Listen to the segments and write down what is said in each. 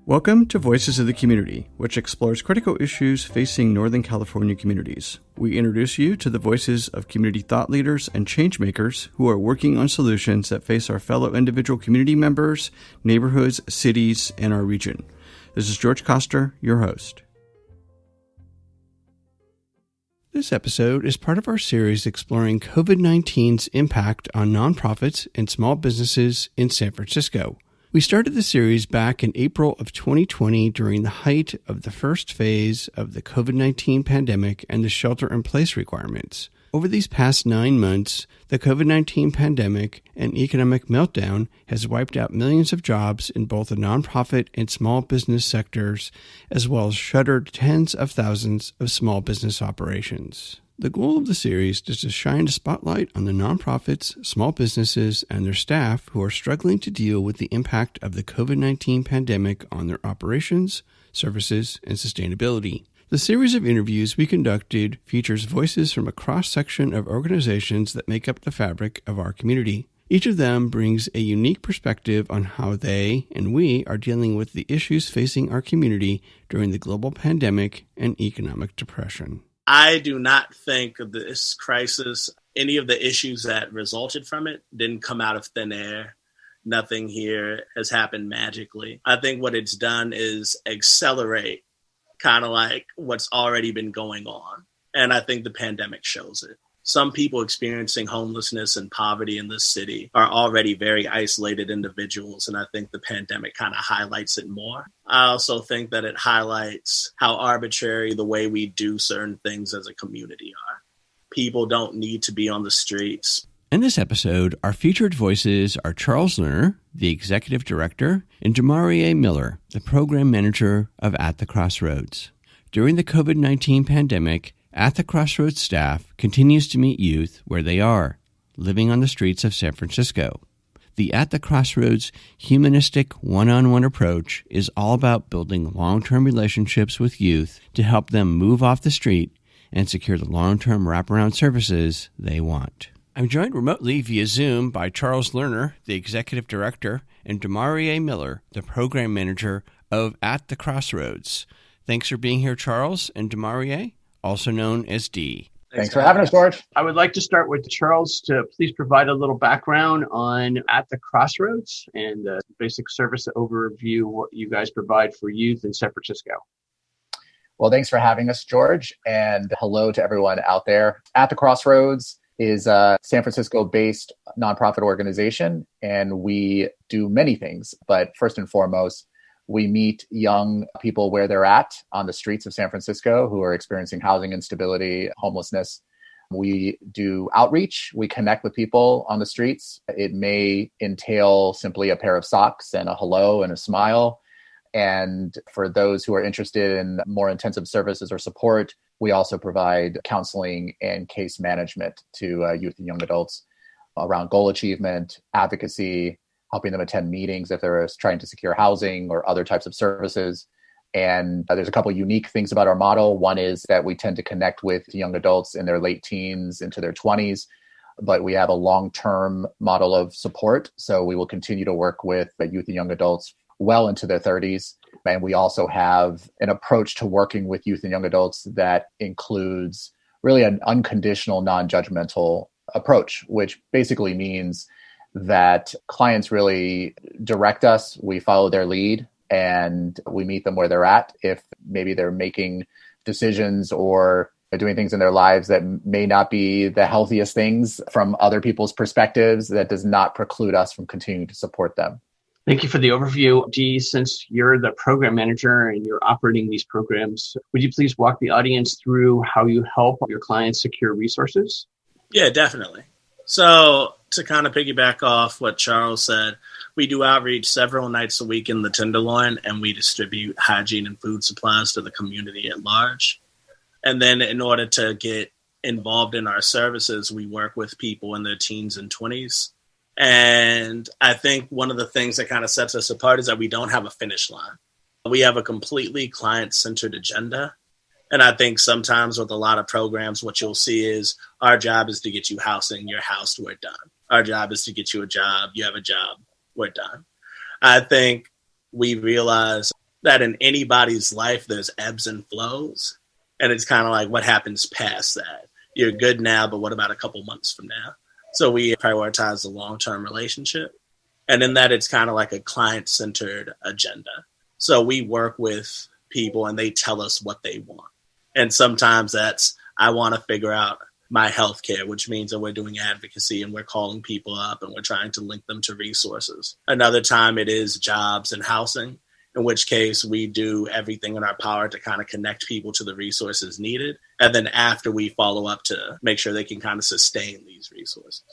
Welcome to Voices of the Community, which explores critical issues facing Northern California communities. We introduce you to the voices of community thought leaders and change makers who are working on solutions that face our fellow individual community members, neighborhoods, cities, and our region. This is George Koster, your host. This episode is part of our series exploring COVID-19's impact on nonprofits and small businesses in San Francisco. We started the series back in April of 2020 during the height of the first phase of the COVID-19 pandemic and the shelter-in-place requirements. Over these past 9 months, the COVID-19 pandemic and economic meltdown has wiped out millions of jobs in both the nonprofit and small business sectors, as well as shuttered tens of thousands of small business operations. The goal of the series is to shine a spotlight on the nonprofits, small businesses, and their staff who are struggling to deal with the impact of the COVID-19 pandemic on their operations, services, and sustainability. The series of interviews we conducted features voices from a cross-section of organizations that make up the fabric of our community. Each of them brings a unique perspective on how they and we are dealing with the issues facing our community during the global pandemic and economic depression. I do not think of this crisis, any of the issues that resulted from it didn't come out of thin air. Nothing here has happened magically. I think what it's done is accelerate kind of like what's already been going on. And I think the pandemic shows it. Some people experiencing homelessness and poverty in this city are already very isolated individuals, and I think the pandemic kind of highlights it more. I also think that it highlights how arbitrary the way we do certain things as a community are. People don't need to be on the streets. In this episode, our featured voices are Charles Lerner, the Executive Director, and Demaree Miller, the Program Manager of At the Crossroads. During the COVID-19 pandemic, At the Crossroads staff continues to meet youth where they are, living on the streets of San Francisco. The At the Crossroads humanistic one-on-one approach is all about building long-term relationships with youth to help them move off the street and secure the long-term wraparound services they want. I'm joined remotely via Zoom by Charles Lerner, the Executive Director, and Demaree Miller, the Program Manager of At the Crossroads. Thanks for being here, Charles and Demaree, also known as D. Thanks for having us, George. I would like to start with Charles to please provide a little background on At the Crossroads and the basic service overview, what you guys provide for youth in San Francisco. Well, thanks for having us, George, and hello to everyone out there. At the Crossroads is a San Francisco-based nonprofit organization, and we do many things. But first and foremost, we meet young people where they're at on the streets of San Francisco who are experiencing housing instability, homelessness. We do outreach. We connect with people on the streets. It may entail simply a pair of socks and a hello and a smile. And for those who are interested in more intensive services or support, we also provide counseling and case management to youth and young adults around goal achievement, advocacy, helping them attend meetings if they're trying to secure housing or other types of services. And there's a couple of unique things about our model. One is that we tend to connect with young adults in their late teens into their 20s, but we have a long-term model of support. So we will continue to work with youth and young adults well into their 30s. And we also have an approach to working with youth and young adults that includes really an unconditional, non-judgmental approach, which basically means that clients really direct us, we follow their lead, and we meet them where they're at. If maybe they're making decisions or doing things in their lives that may not be the healthiest things from other people's perspectives, that does not preclude us from continuing to support them. Thank you for the overview. Dee, since you're the program manager and you're operating these programs, would you please walk the audience through how you help your clients secure resources? Yeah, definitely. So to kind of piggyback off what Charles said, we do outreach several nights a week in the Tenderloin, and we distribute hygiene and food supplies to the community at large. And then in order to get involved in our services, we work with people in their teens and 20s. And I think one of the things that kind of sets us apart is that we don't have a finish line. We have a completely client-centered agenda. And I think sometimes with a lot of programs, what you'll see is our job is to get you housing, you're housed, we're done. Our job is to get you a job, you have a job, we're done. I think we realize that in anybody's life, there's ebbs and flows. And it's kind of like what happens past that. You're good now, but what about a couple months from now? So we prioritize the long-term relationship. And in that, it's kind of like a client-centered agenda. So we work with people and they tell us what they want. And sometimes that's, I want to figure out my healthcare, which means that we're doing advocacy and we're calling people up and we're trying to link them to resources. Another time it is jobs and housing, in which case we do everything in our power to kind of connect people to the resources needed. And then after we follow up to make sure they can kind of sustain these resources.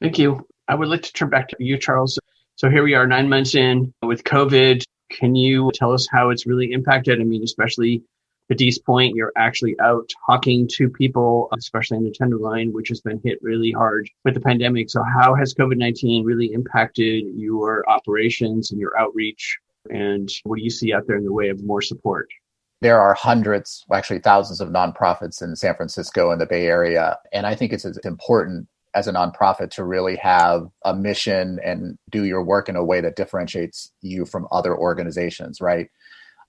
Thank you. I would like to turn back to you, Charles. So here we are 9 months in with COVID. Can you tell us how it's really impacted? I mean, especially to Dee's point, you're actually out talking to people, especially in the Tenderloin, which has been hit really hard with the pandemic. So how has COVID-19 really impacted your operations and your outreach? And what do you see out there in the way of more support? There are hundreds, actually thousands of nonprofits in San Francisco and the Bay Area. And I think it's important as a nonprofit to really have a mission and do your work in a way that differentiates you from other organizations, right?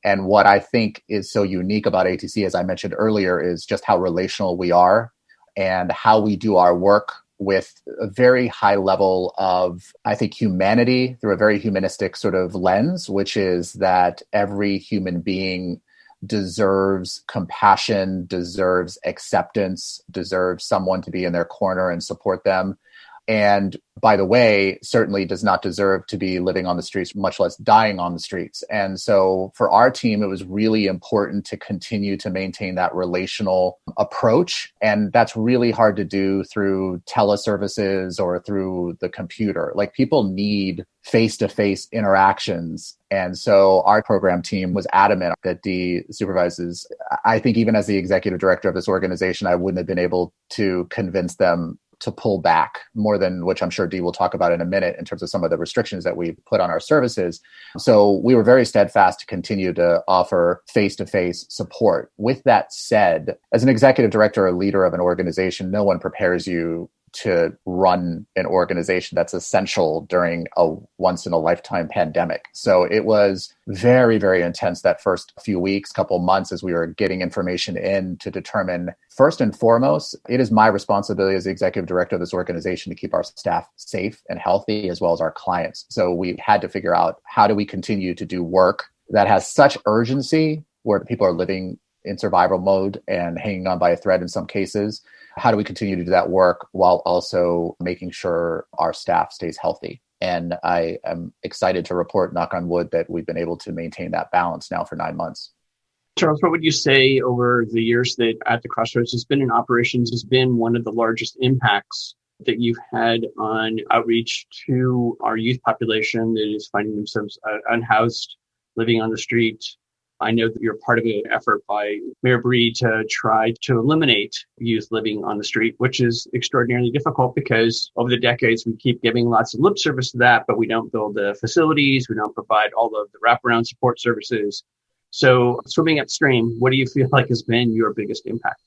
And what I think is so unique about ATC, as I mentioned earlier, is just how relational we are and how we do our work with a very high level of, I think, humanity through a very humanistic sort of lens, which is that every human being deserves compassion, deserves acceptance, deserves someone to be in their corner and support them. And by the way, certainly does not deserve to be living on the streets, much less dying on the streets. And so for our team, it was really important to continue to maintain that relational approach. And that's really hard to do through teleservices or through the computer. Like, people need face-to-face interactions. And so our program team was adamant that Dee supervises. I think even as the executive director of this organization, I wouldn't have been able to convince them to pull back more than, which I'm sure Dee will talk about in a minute, in terms of some of the restrictions that we put on our services. So we were very steadfast to continue to offer face-to-face support. With that said, as an executive director or leader of an organization, no one prepares you to run an organization that's essential during a once-in-a-lifetime pandemic. So it was very, very intense that first few weeks, couple months, as we were getting information in to determine, first and foremost, it is my responsibility as the executive director of this organization to keep our staff safe and healthy, as well as our clients. So we had to figure out, how do we continue to do work that has such urgency, where people are living in survival mode and hanging on by a thread in some cases? How do we continue to do that work while also making sure our staff stays healthy? And I am excited to report, knock on wood, that we've been able to maintain that balance now for 9 months. Charles, what would you say over the years that At the Crossroads has been in operations has been one of the largest impacts that you've had on outreach to our youth population that is finding themselves unhoused, living on the street? I know that you're part of an effort by Mayor Demaree to try to eliminate youth living on the street, which is extraordinarily difficult because over the decades, we keep giving lots of lip service to that, but we don't build the facilities. We don't provide all of the wraparound support services. So swimming upstream, what do you feel like has been your biggest impact?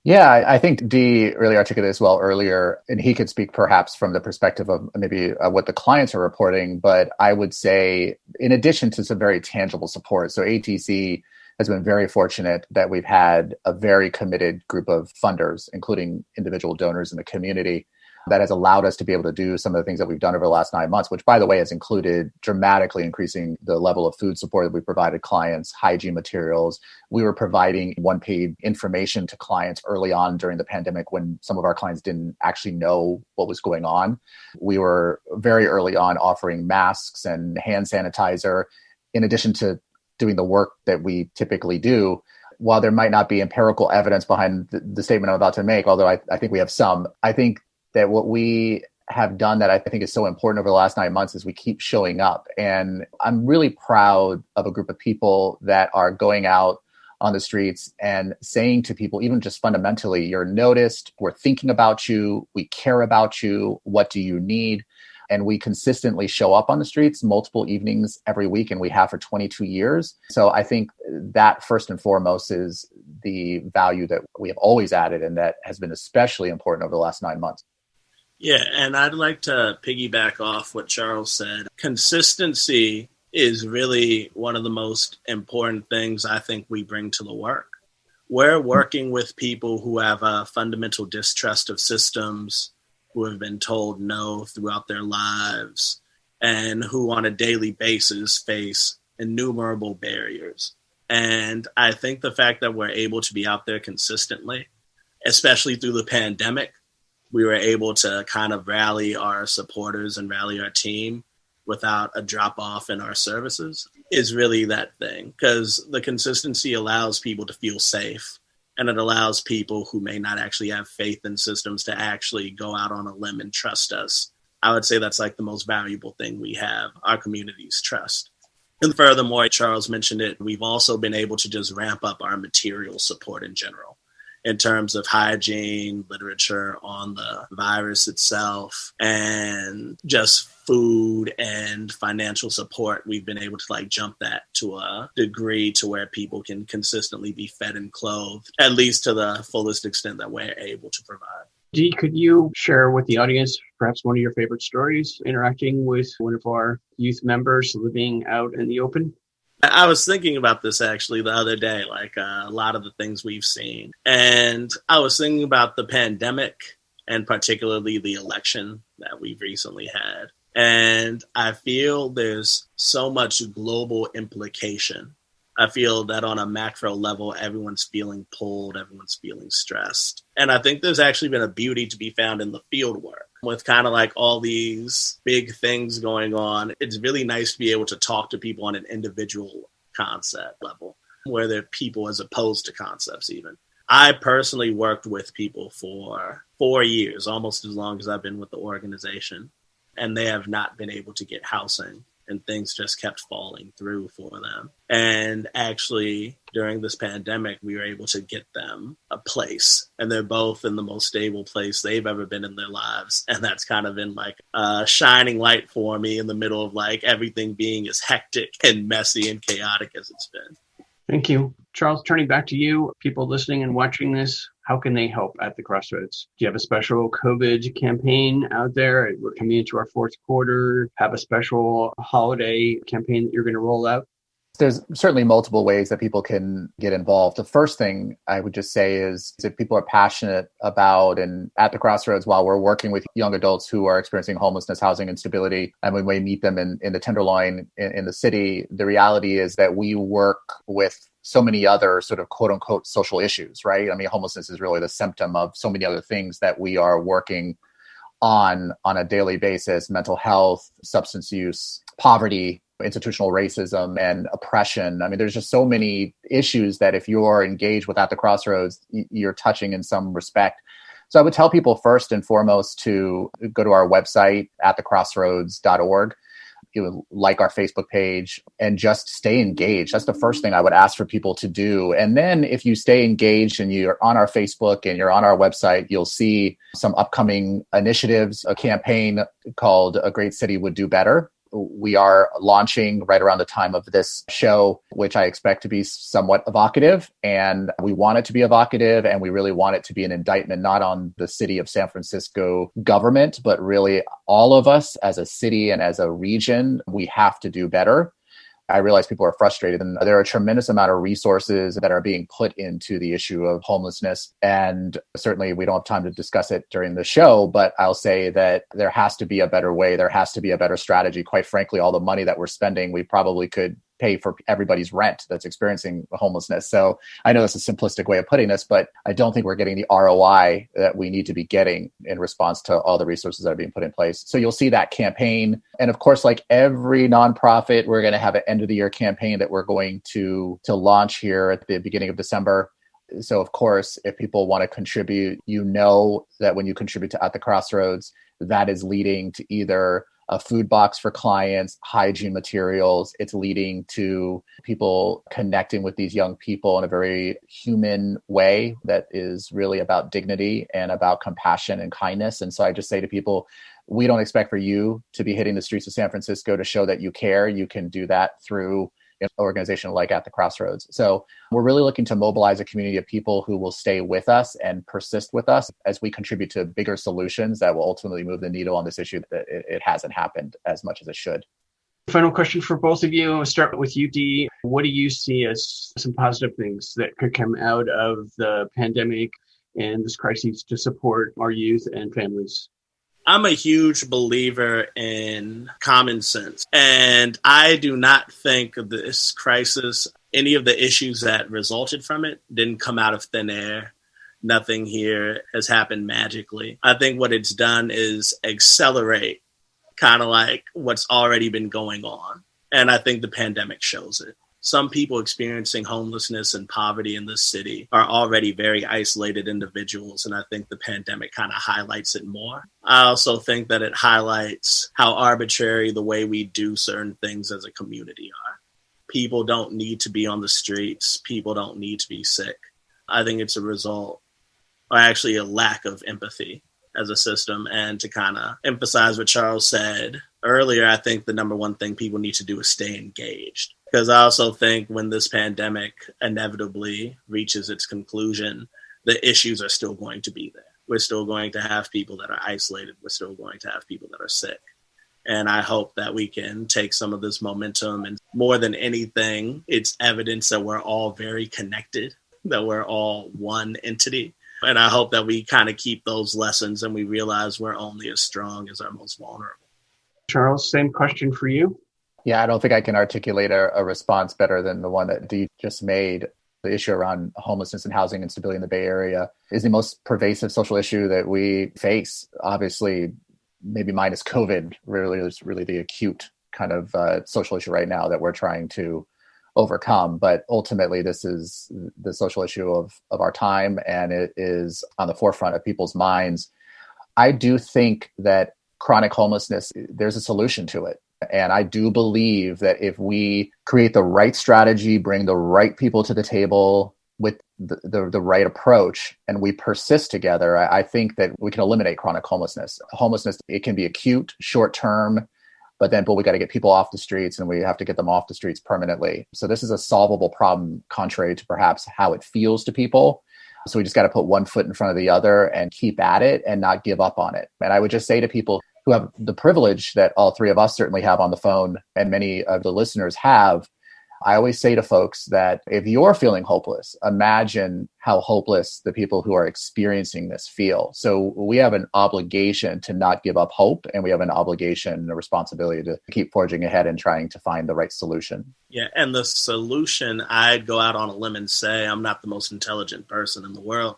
Yeah, I think Dee really articulated this well earlier, and he could speak perhaps from the perspective of maybe what the clients are reporting. But I would say, in addition to some very tangible support, so ATC has been very fortunate that we've had a very committed group of funders, including individual donors in the community, that has allowed us to be able to do some of the things that we've done over the last 9 months, which, by the way, has included dramatically increasing the level of food support that we provided clients, hygiene materials. We were providing one-page information to clients early on during the pandemic when some of our clients didn't actually know what was going on. We were very early on offering masks and hand sanitizer, in addition to doing the work that we typically do. While there might not be empirical evidence behind the statement I'm about to make, although I think we have some, I think that what we have done that I think is so important over the last 9 months is we keep showing up. And I'm really proud of a group of people that are going out on the streets and saying to people, even just fundamentally, you're noticed, we're thinking about you, we care about you, what do you need? And we consistently show up on the streets multiple evenings every week, and we have for 22 years. So I think that first and foremost is the value that we have always added, and that has been especially important over the last 9 months. Yeah, and I'd like to piggyback off what Charles said. Consistency is really one of the most important things I think we bring to the work. We're working with people who have a fundamental distrust of systems, who have been told no throughout their lives, and who on a daily basis face innumerable barriers. And I think the fact that we're able to be out there consistently, especially through the pandemic, we were able to kind of rally our supporters and rally our team without a drop off in our services is really that thing, because the consistency allows people to feel safe, and it allows people who may not actually have faith in systems to actually go out on a limb and trust us. I would say that's like the most valuable thing we have, our community's trust. And furthermore, Charles mentioned it, we've also been able to just ramp up our material support in general, in terms of hygiene, literature on the virus itself, and just food and financial support. We've been able to jump that to a degree to where people can consistently be fed and clothed, at least to the fullest extent that we're able to provide. Dee, could you share with the audience perhaps one of your favorite stories interacting with one of our youth members living out in the open? I was thinking about this actually the other day, a lot of the things we've seen. And I was thinking about the pandemic and particularly the election that we've recently had. And I feel there's so much global implication. I feel that on a macro level, everyone's feeling pulled, everyone's feeling stressed. And I think there's actually been a beauty to be found in the field work. With kind of all these big things going on, it's really nice to be able to talk to people on an individual concept level, where they're people as opposed to concepts even. I personally worked with people for 4 years, almost as long as I've been with the organization, and they have not been able to get housing, and things just kept falling through for them. And actually, during this pandemic, we were able to get them a place, and they're both in the most stable place they've ever been in their lives. And that's kind of been a shining light for me in the middle of everything being as hectic and messy and chaotic as it's been. Thank you. Charles, turning back to you, people listening and watching this, how can they help at the Crossroads? Do you have a special COVID campaign out there? We're coming into our fourth quarter. Have a special holiday campaign that you're going to roll out? There's certainly multiple ways that people can get involved. The first thing I would just say is if people are passionate about, and at the Crossroads, while we're working with young adults who are experiencing homelessness, housing instability, and we may meet them in the Tenderloin in the city, the reality is that we work with so many other sort of quote unquote social issues, right? I mean, homelessness is really the symptom of so many other things that we are working on a daily basis: mental health, substance use, poverty, institutional racism, and oppression. I mean, there's just so many issues that if you're engaged with At the Crossroads, you're touching in some respect. So I would tell people first and foremost to go to our website, atthecrossroads.org. You would like our Facebook page and just stay engaged. That's the first thing I would ask for people to do. And then if you stay engaged and you're on our Facebook and you're on our website, you'll see some upcoming initiatives, a campaign called A Great City Would Do Better. We are launching right around the time of this show, which I expect to be somewhat evocative. And we want it to be evocative, and we really want it to be an indictment, not on the city of San Francisco government, but really all of us as a city and as a region. We have to do better. I realize people are frustrated, and there are a tremendous amount of resources that are being put into the issue of homelessness. And certainly we don't have time to discuss it during the show, but I'll say that there has to be a better way. There has to be a better strategy. Quite frankly, all the money that we're spending, we probably could pay for everybody's rent that's experiencing homelessness. So I know that's a simplistic way of putting this, but I don't think we're getting the ROI that we need to be getting in response to all the resources that are being put in place. So you'll see that campaign. And of course, like every nonprofit, we're going to have an end of the year campaign that we're going to launch here at the beginning of December. So of course, if people want to contribute, you know that when you contribute to At the Crossroads, that is leading to either a food box for clients, hygiene materials. It's leading to people connecting with these young people in a very human way that is really about dignity and about compassion and kindness. And so I just say to people, we don't expect for you to be hitting the streets of San Francisco to show that you care. You can do that through an organization like At the Crossroads. So we're really looking to mobilize a community of people who will stay with us and persist with us as we contribute to bigger solutions that will ultimately move the needle on this issue that it hasn't happened as much as it should. Final question for both of you. I'll start with you, Dee. What do you see as some positive things that could come out of the pandemic and this crisis to support our youth and families? I'm a huge believer in common sense, and I do not think of this crisis, any of the issues that resulted from it didn't come out of thin air. Nothing here has happened magically. I think what it's done is accelerate kind of like what's already been going on. And I think the pandemic shows it. Some people experiencing homelessness and poverty in this city are already very isolated individuals. And I think the pandemic kind of highlights it more. I also think that it highlights how arbitrary the way we do certain things as a community are. People don't need to be on the streets. People don't need to be sick. I think it's a result, or actually a lack of empathy as a system. And to kind of emphasize what Charles said earlier, I think the number one thing people need to do is stay engaged. Because I also think when this pandemic inevitably reaches its conclusion, the issues are still going to be there. We're still going to have people that are isolated. We're still going to have people that are sick. And I hope that we can take some of this momentum, and more than anything, it's evidence that we're all very connected, that we're all one entity. And I hope that we kind of keep those lessons and we realize we're only as strong as our most vulnerable. Charles, same question for you. Yeah, I don't think I can articulate a response better than the one that Dee just made. The issue around homelessness and housing instability in the Bay Area is the most pervasive social issue that we face. Obviously, maybe minus COVID, really is really the acute kind of social issue right now that we're trying to overcome. But ultimately, this is the social issue of our time, and it is on the forefront of people's minds. I do think that chronic homelessness, there's a solution to it. And I do believe that if we create the right strategy, bring the right people to the table with the right approach, and we persist together, I think that we can eliminate chronic homelessness. Homelessness, it can be acute, short-term, but we got to get people off the streets, and we have to get them off the streets permanently. So this is a solvable problem, contrary to perhaps how it feels to people. So we just got to put one foot in front of the other and keep at it and not give up on it. And I would just say to people who have the privilege that all three of us certainly have on the phone, and many of the listeners have, I always say to folks that if you're feeling hopeless, imagine how hopeless the people who are experiencing this feel. So we have an obligation to not give up hope, and we have an obligation and a responsibility to keep forging ahead and trying to find the right solution. Yeah, and the solution, I'd go out on a limb and say, I'm not the most intelligent person in the world,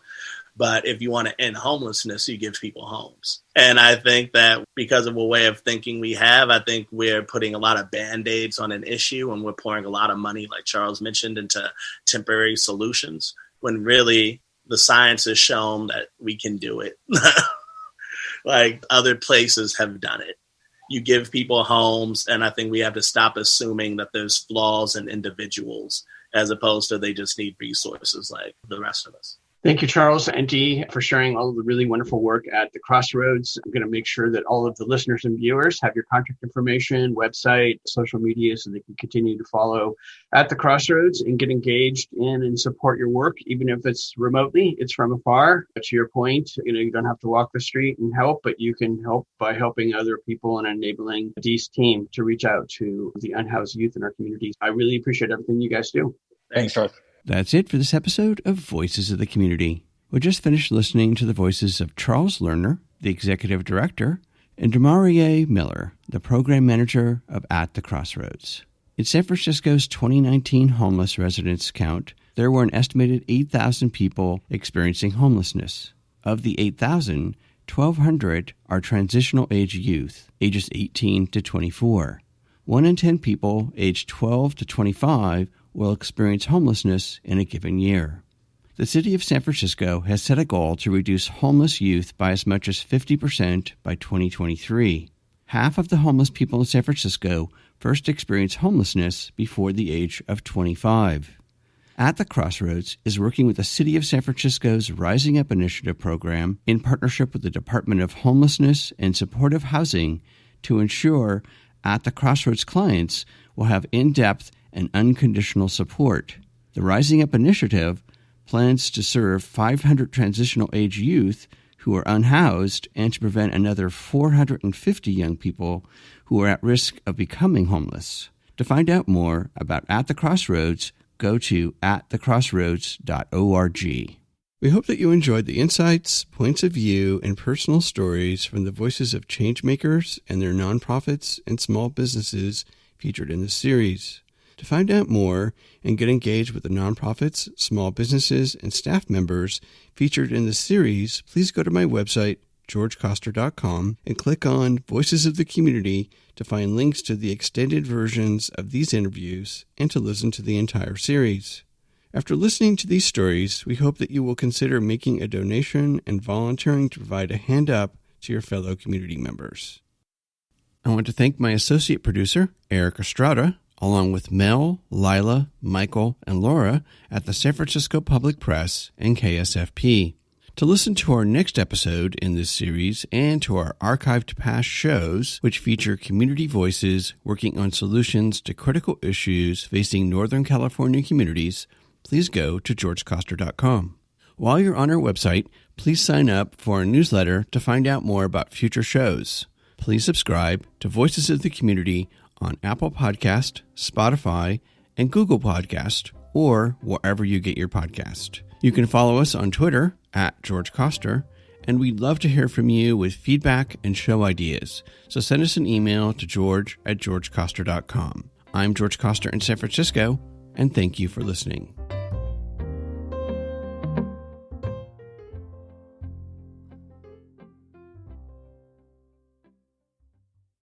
but if you want to end homelessness, you give people homes. And I think that because of a way of thinking we have, I think we're putting a lot of Band-Aids on an issue, and we're pouring a lot of money, like Charles mentioned, into temporary solutions, when really the science has shown that we can do it. Like other places have done it. You give people homes, and I think we have to stop assuming that there's flaws in individuals as opposed to they just need resources like the rest of us. Thank you, Charles and Dee, for sharing all of the really wonderful work at the Crossroads. I'm going to make sure that all of the listeners and viewers have your contact information, website, social media, so they can continue to follow At the Crossroads and get engaged in and support your work, even if it's remotely, it's from afar. But to your point, you don't have to walk the street and help, but you can help by helping other people and enabling Dee's team to reach out to the unhoused youth in our communities. I really appreciate everything you guys do. Thanks, Charles. That's it for this episode of Voices of the Community. We just finished listening to the voices of Charles Lerner, the Executive Director, and Demaree Miller, the Program Manager of At the Crossroads. In San Francisco's 2019 homeless residents count, there were an estimated 8,000 people experiencing homelessness. Of the 8,000, 1,200 are transitional age youth, ages 18 to 24. 1 in 10 people aged 12 to 25 will experience homelessness in a given year. The city of San Francisco has set a goal to reduce homeless youth by as much as 50% by 2023. Half of the homeless people in San Francisco first experience homelessness before the age of 25. At the Crossroads is working with the City of San Francisco's Rising Up Initiative program in partnership with the Department of Homelessness and Supportive Housing to ensure At the Crossroads clients will have in-depth and unconditional support. The Rising Up Initiative plans to serve 500 transitional age youth who are unhoused and to prevent another 450 young people who are at risk of becoming homeless. To find out more about At the Crossroads, go to atthecrossroads.org. We hope that you enjoyed the insights, points of view, and personal stories from the voices of changemakers and their nonprofits and small businesses featured in this series. To find out more and get engaged with the nonprofits, small businesses, and staff members featured in this series, please go to my website, georgecoster.com, and click on Voices of the Community to find links to the extended versions of these interviews and to listen to the entire series. After listening to these stories, we hope that you will consider making a donation and volunteering to provide a hand up to your fellow community members. I want to thank my associate producer, Eric Estrada, along with Mel, Lila, Michael, and Laura at the San Francisco Public Press and KSFP. To listen to our next episode in this series and to our archived past shows, which feature community voices working on solutions to critical issues facing Northern California communities, please go to georgecoster.com. While you're on our website, please sign up for our newsletter to find out more about future shows. Please subscribe to Voices of the Community on Apple Podcast, Spotify, and Google Podcast, or wherever you get your podcast. You can follow us on Twitter at George Coster, and we'd love to hear from you with feedback and show ideas. So send us an email to george@georgecoster.com. I'm George Coster in San Francisco, and thank you for listening.